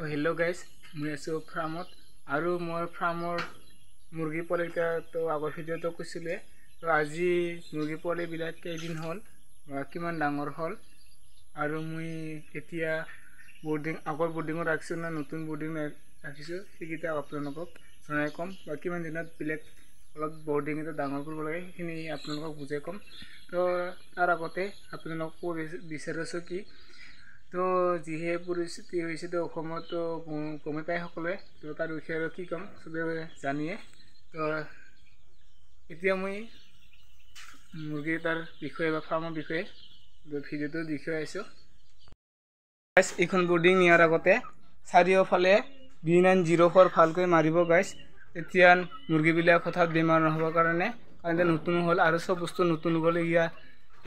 hello guys मैं आছো ফাৰ্মত আৰু মোৰ ফাৰ্মৰ মুৰ্গী পোৱালিটা তো আগৰ ভিডিঅ'টো কৈছিলে তো আজি মুৰ্গী পোৱালি বিলাক কেইদিন হ'ল কিমান ডাঙৰ হ'ল আৰু মই এতিয়া আগৰ বোৰ্ডিংত ৰাখিছো না নতুন বোৰ্ডিং ৰাখিছো সেইকেইটা আপোনালোকক জনাই কম বা কিমান দিনত বিলাক অলপ বোৰ্ডিং এটা ডাঙৰ কৰিব লাগে সেইখিনি আপোনালোকক বুজাই কম তো তাৰ আগতে আপোনালোকক বিচাৰিছো কি তো যিহে পৰিস্থিতি হৈছে তো অসমতো কমে পায় সকলোৱে তো তাৰ বিষয়ে আৰু কি ক'ম চবে জানিয়ে তো এতিয়া মই মুৰ্গী তাৰ বিষয়ে বা ফাৰ্মৰ বিষয়ে ভিডিঅ'টো দেখুৱাই আছোঁ গাইছ এইখন বোৰ্ডিং নিয়াৰ আগতে চাৰিওফালে B904 ভালকৈ মাৰিব গাইছ এতিয়া মুৰ্গীবিলাক হঠাৎ বেমাৰ নহ'বৰ কাৰণে নতুন হ'ল আৰু চব বস্তু নতুন গ'লে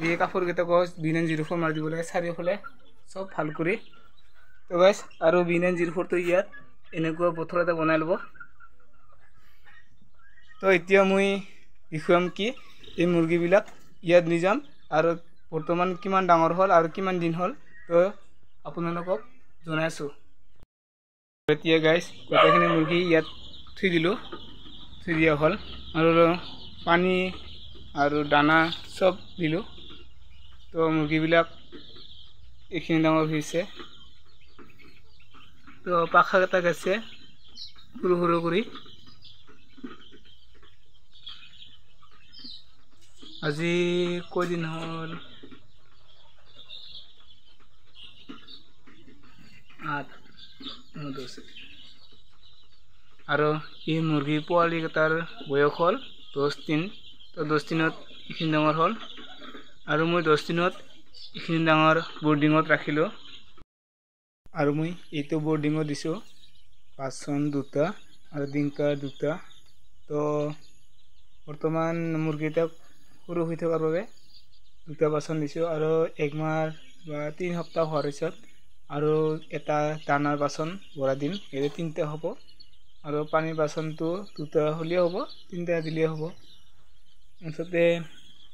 এই কাপোৰকেইটা B904 মাৰি দিব লাগে চাৰিওফালে সব ভাল কৰি তো গাইস আৰু B904 তো ইয়াত এনেকুৱা বথৰ এটা বনাই লব তো এতিয়া মই দেখুৱাম কি এই মুৰ্গীবিলাক ইয়াত নি যাম আৰু বৰ্তমান কিমান ডাঙৰ হ'ল আৰু কিমান দিন হ'ল তো আপোনালোকক জনাইছো এতিয়া গাইস গোটেইখিনি মুৰ্গী ইয়াত থৈ দিয়া হ'ল আৰু পানী আৰু দানা সব দিলো তো মুৰ্গীবিলাক এইখিনি ডাঙৰ হৈছে তো পাখা এটা গেছে সৰু সৰু কৰি আজি কয়দিন হ'ল 8 আৰু এই মুৰ্গী পোৱালি কেইটাৰ বয়স হ'ল 10 দিন তো 10 দিনত এইখিনি ডাঙৰ হ'ল আৰু মই 10 দিনত এইখিনি ডাঙৰ বোৰ্ডিঙত ৰাখিলো আৰু মই এইটো বোৰ্ডিঙত দিছো পাঁচন দুটা আৰু ডিংকা দুটা তো বৰ্তমান মুৰ্গীটা সৰু হৈ থকাৰ বাবে দুটা পাঁচন দিছো আৰু এক মাহ বা 3 সপ্তাহ হোৱাৰ পিছত আৰু এটা দানাৰ পাচন ভৰাই দিম এই তিনটা হ'ব আৰু পানীৰ পাচনটো দুটা হ'লেও হ'ব তিনটা দিলেও হ'ব মুঠতে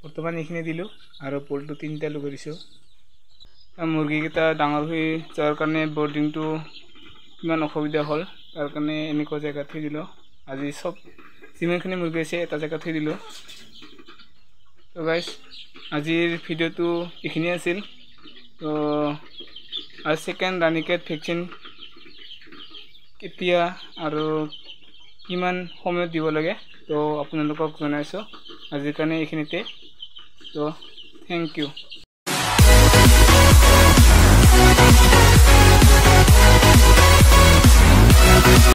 বৰ্তমান এইখিনি দিলো আৰু পোলটো তিনটা লগাই দিছো মুৰ্গী কেইটা ডাঙৰ হৈ যোৱাৰ কাৰণে বোৰ্ডিংটো ইমান অসুবিধা হ'ল তাৰ কাৰণে এনেকুৱা জায়গাত থৈ দিলো আজি সব যিমানখিনি মুৰ্গী আছে এটা জায়গাত থৈ দিলো তো গাইস আজিৰ ভিডিঅ'টো এইখিনি আছিল তো আৰু সেকেন্ড ৰানিকেট ভ্যাকচিন কেতিয়া আৰু কিমান সময়ত দিব লাগে তো আপোনালোকক জনাইছো আজিৰ কাৰণে এইখিনিতে তো থ্যাংক ইউ